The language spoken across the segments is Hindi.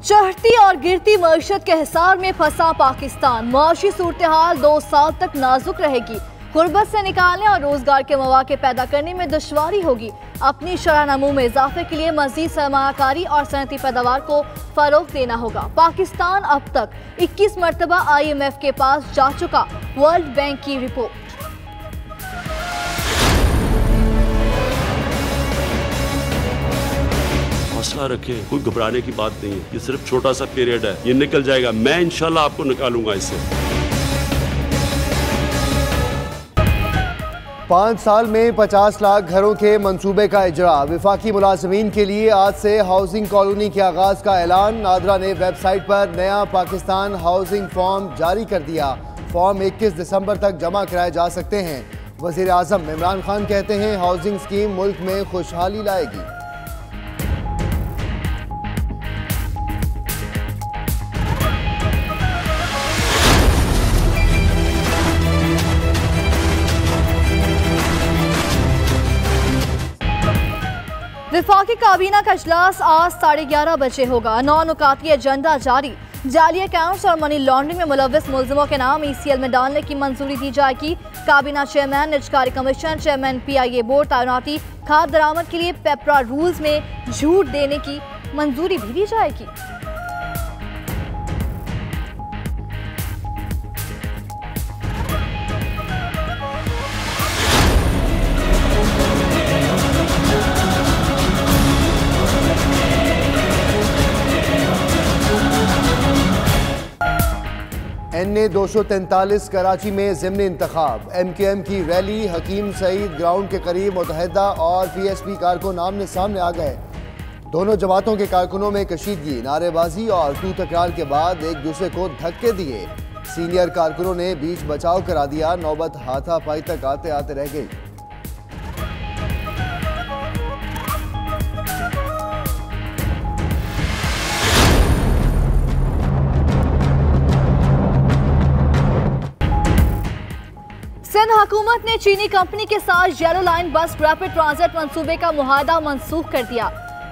चढ़ती और गिरती मईशत के हिसार में फंसा पाकिस्तान। मुआशी सूरत हाल 2 साल तक नाजुक रहेगी। गुर्बत से निकालने और रोजगार के मौके पैदा करने में दुश्वारी होगी। अपनी शरह नमू में इजाफे के लिए मजीद सरमायाकारी और सनती पैदावार को फरोग देना होगा। पाकिस्तान अब तक 21 मरतबा IMF के पास जा चुका। वर्ल्ड बैंक की रिपोर्ट। हौसला रखें, कोई घबराने की बात नहीं है। ये सिर्फ छोटा सा पीरियड है, ये निकल जाएगा। मैं इंशाल्लाह आपको निकालूंगा इससे। 5 साल में 50 लाख घरों के मंसूबे का इजरा। विफाकी मुलाजमीन के लिए आज से हाउसिंग कॉलोनी के आगाज का ऐलान। नादरा ने वेबसाइट पर नया पाकिस्तान हाउसिंग फॉर्म जारी कर दिया। फॉर्म 21 दिसंबर तक जमा कराए जा सकते हैं। वजीर आजम इमरान खान कहते हैं हाउसिंग स्कीम मुल्क में खुशहाली लाएगी। विफाकी काबीना का इजलास आज 11:30 बजे होगा। 9 नुकाती एजेंडा जारी। जाली अकाउंट्स और मनी लॉन्ड्रिंग में मुलव्वस मुल्जिमों के नाम ECL में डालने की मंजूरी दी जाएगी। काबीना चेयरमैन, निजकारी कमीशन चेयरमैन, PIA बोर्ड तैनाती, खाद दरामद के लिए पेपरा रूल्स में झूठ देने की मंजूरी भी दी जाएगी। NA 243 कराची में ज़िमनी इंतखाब। MKM की रैली हकीम सईद ग्राउंड के करीब मुतहदा और PSP कारकुन आमने सामने आ गए। दोनों जमातों के कारकुनों में कशीदगी, नारेबाजी और तू तकरार के बाद एक दूसरे को धक्के दिए। सीनियर कारकुनों ने बीच बचाव करा दिया। नौबत हाथापाई तक आते आते रह गई। सिंध हुकूमत ने चीनी कंपनी के साथ येलो लाइन बस रैपिड ट्रांजिट मंसूबे का मुआहदा मनसूख कर दिया।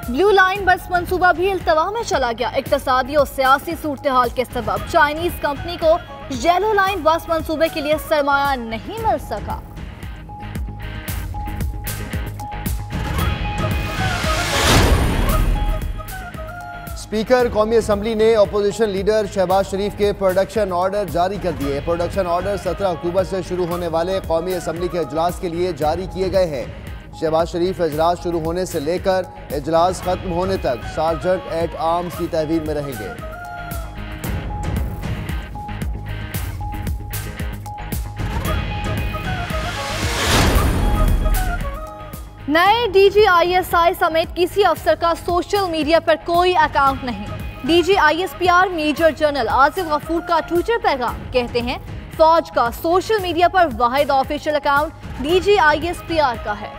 ब्लू लाइन बस मंसूबा भी इल्तवा में चला गया। इक्तसादी और सियासी सूरत हाल के सबब चाइनीज कंपनी को येलो लाइन बस मंसूबे के लिए सरमाया नहीं मिल सका। स्पीकर कौमी असम्बली ने अपोजिशन लीडर शहबाज शरीफ के प्रोडक्शन ऑर्डर जारी कर दिए। प्रोडक्शन ऑर्डर 17 अक्टूबर से शुरू होने वाले कौमी असम्बली के इजलास के लिए जारी किए गए हैं। शहबाज शरीफ इजलास शुरू होने से लेकर इजलास खत्म होने तक सार्जेंट एट आर्म्स की तहवील में रहेंगे। नए DG ISI समेत किसी अफसर का सोशल मीडिया पर कोई अकाउंट नहीं। DG ISPR major general Asif Ghafoor का ट्विटर पैगाम। कहते हैं फौज का सोशल मीडिया पर वाहिद ऑफिशियल अकाउंट DG ISPR का है।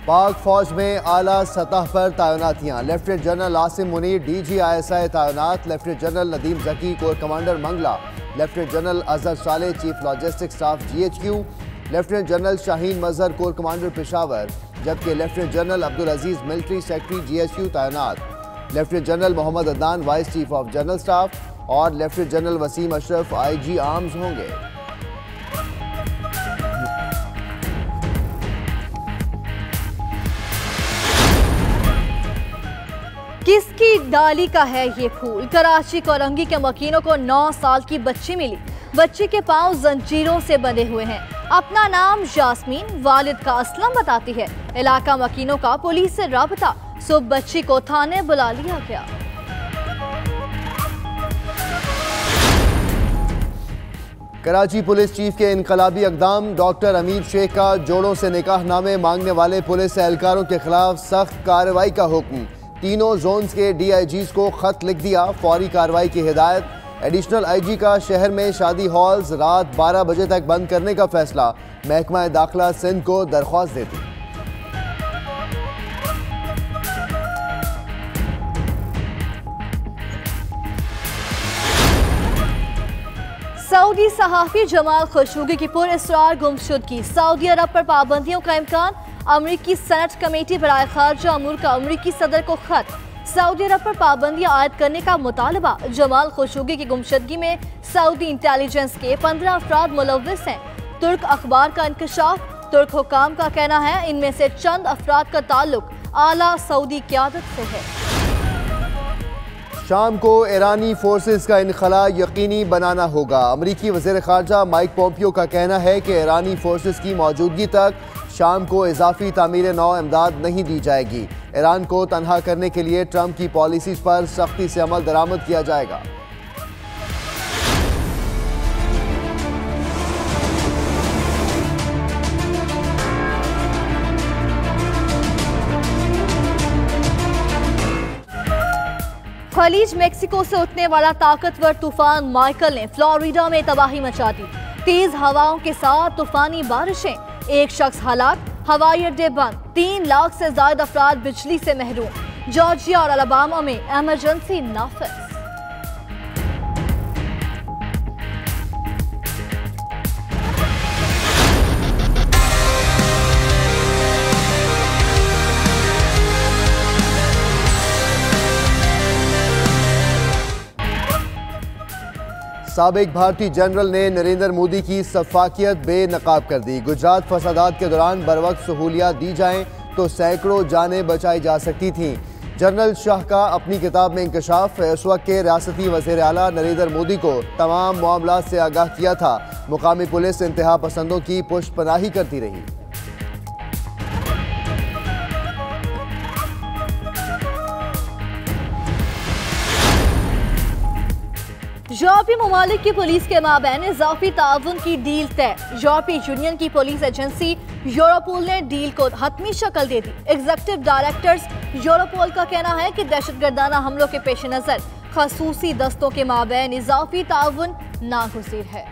पाक फौज में आला सतह पर तैनातियाँ। Lieutenant general Asim Munir DG ISI तैनात। Lieutenant general Nadeem Zaki corps commander Mangla. Lieutenant general Azhar Saleh chief logistic staff GHQ। Lieutenant general Shaheen Mazhar corps commander Peshawar, जबकि lieutenant general Abdul Aziz military secretary GSU तैनात। Lieutenant general Mohammad Adnan vice chief of general staff और lieutenant general Waseem Ashraf IG arms होंगे। किसकी डाली का है ये फूल? कराची कोरंगी के मकीनों को 9 साल की बच्ची मिली। बच्ची के पांव जंजीरों से बंधे हुए हैं। अपना नाम यास्मीन, वालिद का असलम बताती है। इलाका मकीनों का पुलिस से राबता। सुबह बच्ची को थाने बुला लिया गया। कराची पुलिस चीफ के इनकलाबी इक़दाम। डॉक्टर अमीर शेख का जोड़ों से निकाहनामे मांगने वाले पुलिस एहलकारों के खिलाफ सख्त कार्रवाई का हुक्म। तीनों जोन्स के DIGs को खत लिख दिया। फौरी कार्रवाई की हिदायत। एडिशनल IG का शहर में शादी हॉल्स रात 12 बजे तक बंद करने का फैसला। महकमा दाखिला सिंध को दरख्वास्त देती। सऊदी सहाफी जमाल खशोगी की पुरअसरार गुमशुदगी, सऊदी अरब पर पाबंदियों का इम्कान, अमरीकी सेनेट कमेटी बराए खारजा अमूर का अमरीकी सदर को खत, सऊदी अरब पर पाबंदियां आयद करने का मुतालबा। जमाल खशोगी की गुमशुदगी में सऊदी इंटेलिजेंस के 15 अफराद मुलव्विस हैं। तुर्क अखबार का इंकशाफ, तुर्क हुकाम का कहना है इनमें से चंद अफराद का ताल्लुक आला सऊदी क़यादत से है। शाम को ईरानी फोर्सेस का इनखला यकीनी बनाना होगा। अमरीकी वज़ीर ख़ारजा माइक पोम्पियो का कहना है कि ईरानी फोर्सेस की मौजूदगी तक शाम को इजाफी तामीर नौ इमदाद नहीं दी जाएगी। ईरान को तनहा करने के लिए ट्रंप की पॉलिसीज पर सख्ती से अमल दरामद किया जाएगा। खलीज मेक्सिको से उठने वाला ताकतवर तूफान माइकल ने फ्लोरिडा में तबाही मचा दी। तेज हवाओं के साथ तूफानी बारिशें, एक शख्स हलाक, हवाई अड्डे बंद, 3 लाख से ज्यादा अफराद बिजली से महरूम। जॉर्जिया और अलाबामा में इमरजेंसी नाफिज। साबिक भारतीय जनरल ने नरेंद्र मोदी की सफाकियत बेनकाब कर दी। गुजरात फसादात के दौरान बरवक्त सहूलियात दी जाएं तो सैकड़ों जानें बचाई जा सकती थीं। जनरल शाह का अपनी किताब में इंकशाफ, इस वक्त के रियासती वज़ीर आला नरेंद्र मोदी को तमाम मामलात से आगाह किया था। मुकामी पुलिस इंतहा पसंदों की पुष्पनाही करती रही। यूरोपीय ममालिक की पुलिस के माबैन इजाफी ताउन की डील तय। यूरोपीय यूनियन की पुलिस एजेंसी यूरोपोल ने डील को हतमी शक्ल दे दी। एग्जीक्यूटिव डायरेक्टर्स यूरोपोल का कहना है कि दहशतगर्दाना हमलों के पेश नजर खसूसी दस्तों के माबैन इजाफी ताउन नागुज़ीर है।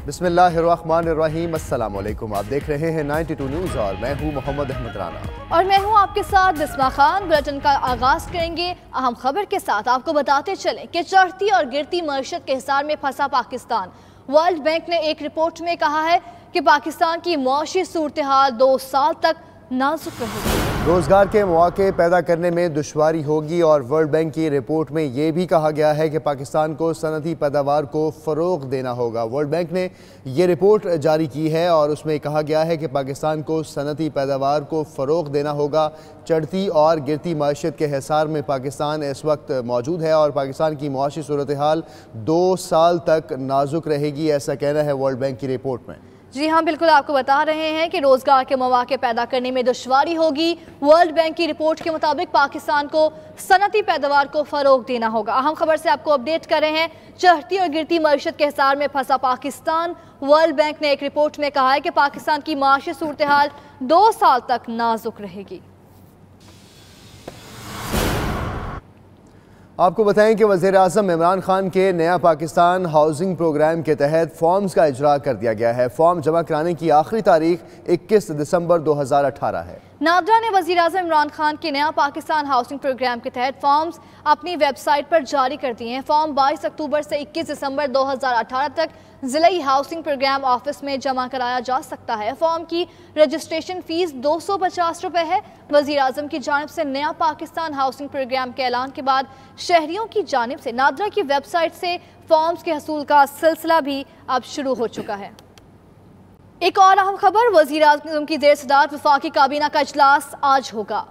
बिस्मिल्लाहिर्रहमानिर्रहीम, अस्सलाम वालेकुम। आप देख रहे हैं 92 न्यूज़ और मैं हूं मोहम्मद अहमद राना और मैं हूं आपके साथ बिस्मा खान। बुलेटिन का आगाज करेंगे अहम खबर के साथ। आपको बताते चलें कि चढ़ती और गिरती मईशत के हिसार में फंसा पाकिस्तान। वर्ल्ड बैंक ने एक रिपोर्ट में कहा है कि पाकिस्तान की मुआशी सूरत हाल 2 साल तक नाजुक रहेगी। रोजगार के मौके पैदा करने में दुश्वारी होगी और वर्ल्ड बैंक की रिपोर्ट में ये भी कहा गया है कि पाकिस्तान को सनती पैदावार को फ़रोग़ देना होगा। वर्ल्ड बैंक ने ये रिपोर्ट जारी की है और उसमें कहा गया है कि पाकिस्तान को सनती पैदावार को फ़रोग़ देना होगा। चढ़ती और गिरती मईशत के हिसार में पाकिस्तान इस वक्त मौजूद है और पाकिस्तान की मुआशी सूरत हाल 2 साल तक नाजुक रहेगी, ऐसा कहना है वर्ल्ड बैंक की रिपोर्ट में। जी हाँ, बिल्कुल आपको बता रहे हैं कि रोजगार के मौके पैदा करने में दुश्वारी होगी। वर्ल्ड बैंक की रिपोर्ट के मुताबिक पाकिस्तान को सनती पैदावार को फरोग देना होगा। अहम खबर से आपको अपडेट कर रहे हैं। चढ़ती और गिरती मईशत के हिसार में फंसा पाकिस्तान। वर्ल्ड बैंक ने एक रिपोर्ट में कहा है कि पाकिस्तान की माशी सूरत हाल 2 साल तक नाजुक रहेगी। आपको बताएं कि वज़ीर-ए-आज़म इमरान खान के नया पाकिस्तान हाउसिंग प्रोग्राम के तहत फॉर्म्स का इजरा कर दिया गया है। फॉर्म जमा कराने की आखिरी तारीख 21 दिसंबर 2018 है। नादरा ने वज़ीर-ए-आज़म इमरान खान के नया पाकिस्तान हाउसिंग प्रोग्राम के तहत फॉर्म्स अपनी वेबसाइट पर जारी कर दिए हैं। फॉर्म 22 अक्टूबर से 21 दिसंबर 2018 तक ज़िलाई हाउसिंग प्रोग्राम ऑफिस में जमा कराया जा सकता है। फॉर्म की रजिस्ट्रेशन फीस 250 रुपये है। वज़ीर-ए-आज़म की जानिब से नया पाकिस्तान हाउसिंग प्रोग्राम के ऐलान के बाद शहरियों की जानिब से नादरा की वेबसाइट से फॉर्म्स के हसूल का सिलसिला भी अब शुरू हो चुका है। एक और अहम खबर, वज़ीर-ए-आज़म की ज़ेर सदारत वफाकी काबीना का इजलास आज होगा।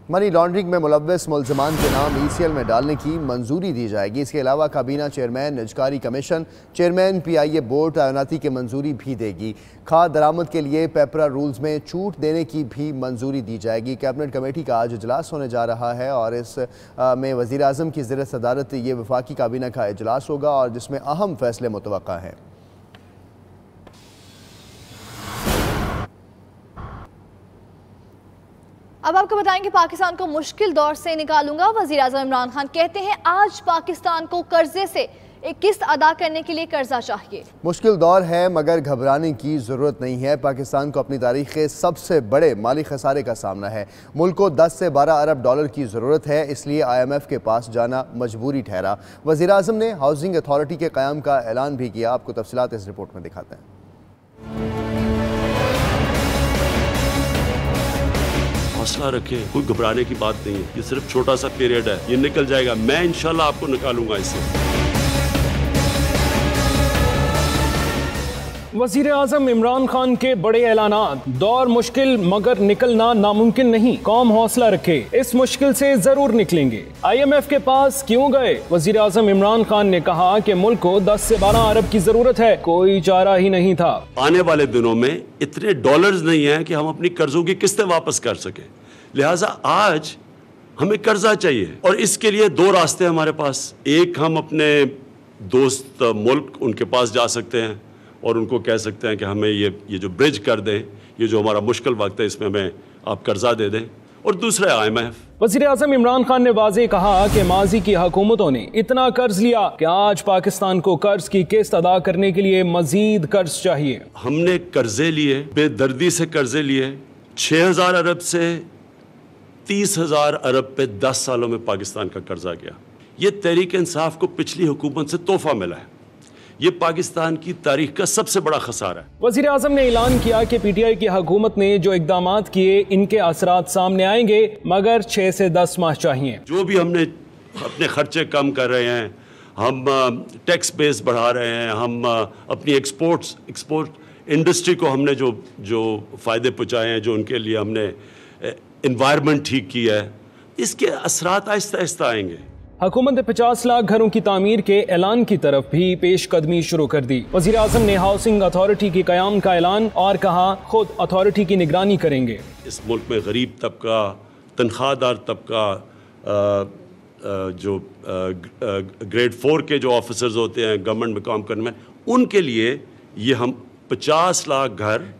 मनी लॉन्ड्रिंग में मुलव्वस मुलज़मान के नाम ECL में डालने की मंजूरी दी जाएगी। इसके अलावा काबीना चेयरमैन निजकारी कमीशन, चेयरमैन PIA बोर्ड तैनाती की मंजूरी भी देगी। खाद दरामद के लिए पेपरा रूल्स में छूट देने की भी मंजूरी दी जाएगी। कैबिनेट कमेटी का आज इजलास होने जा रहा है और इस में वज़ीर-ए-आज़म की ज़ेर सदारत ये वफाकी काबीना का इजलास होगा और जिसमें अहम फैसले मुतवक्का हैं। अब आपको बताएंगे पाकिस्तान को मुश्किल दौर से निकालूंगा। वज़ीर-ए-आज़म इमरान खान कहते हैं आज पाकिस्तान को कर्जे से एक किस्त अदा करने के लिए कर्जा चाहिए। मुश्किल दौर है मगर घबराने की ज़रूरत नहीं है। पाकिस्तान को अपनी तारीख के सबसे बड़े माली खसारे का सामना है। मुल्क को 10 से 12 अरब डॉलर की ज़रूरत है, इसलिए IMF के पास जाना मजबूरी ठहरा। वज़ीर आज़म ने हाउसिंग अथॉरिटी के क़याम का ऐलान भी किया। आपको तफसीलात इस रिपोर्ट में दिखाते हैं। हौसला रखें, कोई घबराने की बात नहीं है। ये सिर्फ छोटा सा पीरियड है, ये निकल जाएगा। मैं इंशाल्लाह आपको निकालूंगा इससे। वज़ीर आज़म इमरान खान के बड़े ऐलानात। दौर मुश्किल मगर निकलना नामुमकिन नहीं। कौम हौसला रखे, इस मुश्किल से जरूर निकलेंगे। IMF के पास क्यों गए? वज़ीर आज़म इमरान खान ने कहा कि मुल्क को 10 से 12 अरब की जरूरत है, कोई चारा ही नहीं था। आने वाले दिनों में इतने डॉलर्स नहीं है कि हम अपनी कर्जों की किस्तें वापस कर सके, लिहाजा आज हमें कर्जा चाहिए और इसके लिए दो रास्ते हमारे पास। एक, हम अपने दोस्त मुल्क उनके पास जा सकते हैं और उनको कह सकते हैं कि हमें ये जो ब्रिज कर दें, ये जो हमारा मुश्किल वक्त है इसमें हमें आप कर्जा दे दें। और दूसरा है IMF। वज़ीर आज़म इमरान खान ने वाज़ेह कहा कि माजी की हुकूमतों ने इतना कर्ज लिया कि आज पाकिस्तान को कर्ज की किस्त अदा करने के लिए मजीद कर्ज चाहिए। हमने कर्जे लिए, बेदर्दी से कर्जे लिए। 6000 अरब से 30,000 अरब पे 10 सालों में पाकिस्तान का कर्जा गया। ये तहरीक इंसाफ को पिछली हुकूमत से तोहफा मिला है। ये पाकिस्तान की तारीख का सबसे बड़ा खसारा है। वज़ीर आज़म ने ऐलान किया कि PTI की हुकूमत ने जो इक़दामात किए इनके असरात सामने आएंगे, मगर 6 से 10 माह चाहिए। जो भी हमने अपने खर्चे कम कर रहे हैं, हम टैक्स बेस बढ़ा रहे हैं, हम अपनी एक्सपोर्ट इंडस्ट्री को हमने जो फ़ायदे पहुँचाए हैं, जो उनके लिए हमने इन्वायरमेंट ठीक किया है, इसके असरात आहिस्ता आहिस्ता आएंगे। हुकूमत ने 50 लाख घरों की तामीर के ऐलान की तरफ भी पेशकदमी शुरू कर दी। वज़ीर आज़म ने हाउसिंग अथॉरिटी के क़याम का ऐलान और कहा खुद अथॉरिटी की निगरानी करेंगे। इस मुल्क में गरीब तबका, तनख्वाहदार तबका, जो ग्रेड 4 के जो ऑफिसर्स होते हैं गवर्नमेंट में काम करने में, उनके लिए ये हम 50 लाख घर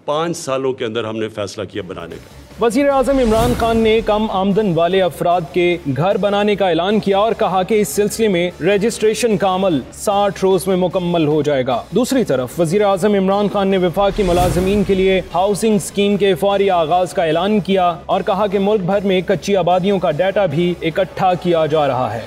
5 सालों के अंदर हमने फैसला किया बनाने का। वज़ीर आज़म इमरान खान ने कम आमदन वाले अफराद के घर बनाने का ऐलान किया और कहा कि इस सिलसिले में रजिस्ट्रेशन का अमल 60 रोज में मुकम्मल हो जाएगा। दूसरी तरफ वज़ीर आज़म इमरान खान ने वफाकी मुलाज़मीन के लिए हाउसिंग स्कीम के फौरी आगाज का ऐलान किया और कहा कि मुल्क भर में कच्ची आबादियों का डाटा भी इकट्ठा किया जा रहा है।